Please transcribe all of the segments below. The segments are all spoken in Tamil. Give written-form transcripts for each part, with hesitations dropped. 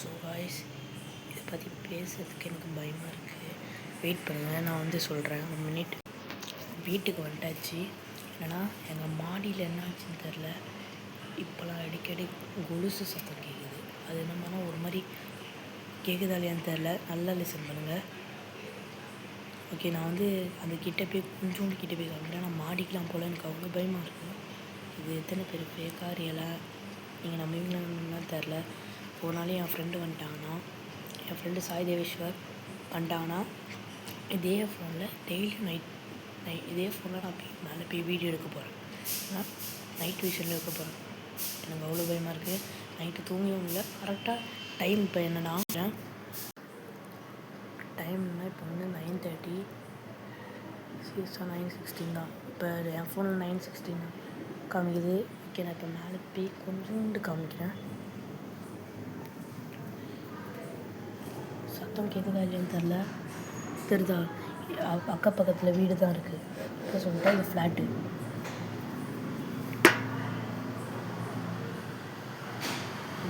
ஸோ காய்ஸ், இதை பற்றி பேசுறதுக்கு எனக்கு பயமாக இருக்குது. வெயிட் பண்ணுங்கள், நான் வந்து சொல்கிறேன். 1 மினிட். வீட்டுக்கு வந்துட்டாச்சு. ஏன்னா எங்கள் மாடியில் என்ன ஆச்சுன்னு தெரில. இப்போலாம் அடிக்கடி கொலுசு சத்தம் கேட்குது. அது என்னமானா ஒரு மாதிரி கேட்குதா இல்லையான்னு தெரில. நல்லா லிசன் பண்ணுங்கள். ஓகே, நான் வந்து அந்த கிட்டே போய் கொஞ்சோண்டு கிட்டே போய் காமிக்கிறேன். நான் மாடிக்கலாம் போல் எனக்கு அவ்வளோ பயமாக இருக்கும். இது எத்தனை பேர் ஃபேக்காக ரியலாக நீங்கள் நம்புவீங்களான்னு தெரில. ஒரு நாள் என் ஃப்ரெண்டு வந்துட்டாங்கன்னா, என் ஃப்ரெண்டு சாய் தேவேஸ்வர் வந்துட்டாங்கன்னா, இதே ஃபோனில் டெய்லி நைட் இதே ஃபோனில் நான் போய் மேலே போய் வீடியோ எடுக்க போகிறேன். ஆனால் நைட் விஷனில் எடுக்க போகிறேன். எனக்கு அவ்வளோ பயமாக இருக்குது. நைட்டு தூங்கவும் இல்லை. கரெக்டாக டைம் இப்போ என்னென்னா டைம்னா இப்போ வந்து 9:30 9:16 தான். இப்போ என் ஃபோனில் 9:16 தான் காமிக்குது. ஓகே, நான் இப்போ மேலே போய் கொஞ்சோண்டு காமிக்கிறேன். சத்தம் கேட்குதா இல்லையான்னு தெரில. தெரியுதா? அக்கம் பக்கத்தில் வீடு தான் இருக்குது. இப்போ சொல்லிட்டா இது ஃப்ளாட்டு.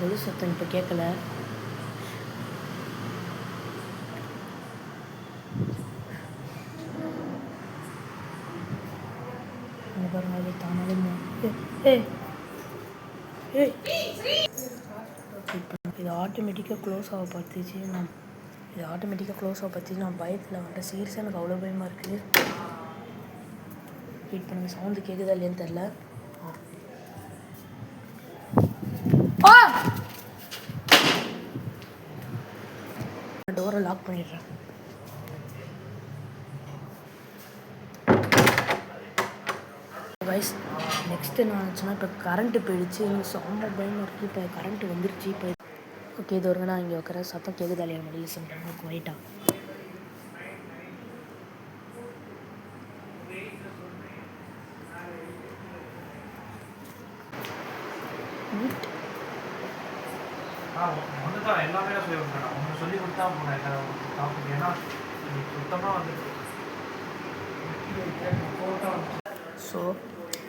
வெளி சத்தம் இப்போ கேட்கல. அங்கே பாருங்க, அது தானாலும் இது ஆட்டோமேட்டிக்காக க்ளோஸ் ஆக பார்த்துச்சு. நான் பயத்தில் வந்துட்டேன். சீரியஸாக எனக்கு அவ்வளோ பயமாக இருக்குது. வெயிட் பண்ணுங்கள், சவுண்டு கேட்குதா இல்லையான்னு தெரில. டோரை லாக் பண்ணிடுறேன். கைஸ், நெக்ஸ்ட்டு என்ன ஆச்சுன்னா, இப்போ கரண்ட்டு போயிடுச்சு. எனக்கு செம்ம பயமாக இருக்குது. இப்போ கரண்ட்டு வந்துருச்சு. இப்போ ஓகே, இது வருங்க. நான் இங்கே உட்கார சத்தம் கேட்குதா இல்லையா மட்டும் லிசன் பண்ணுங்க குவைட்டாக. எல்லாமே சொல்லி கொடுத்தேன். உங்களுக்கு சொல்லி கொடுத்தா போனேன். ஏன்னா சுத்தமாக வந்து ஸோ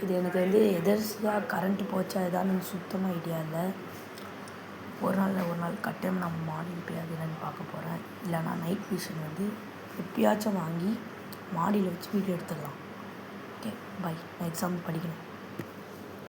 இது எனக்கு வந்து எதர்ச்சியாக கரண்ட்டு போச்சா ஏதாவது சுத்தமாக ஐடியா இல்லை. ஒரு நாள் கட்டாயம் நம்ம மாடியில் போய் அது என்னென்னு பார்க்க போகிறேன். இல்லைனா நைட் விஷன் வந்து எப்பயாச்சும் வாங்கி மாடியில் வச்சு வீடியோ எடுத்துடலாம். Okay, by. நான் எக்ஸாம் படிக்கணும்.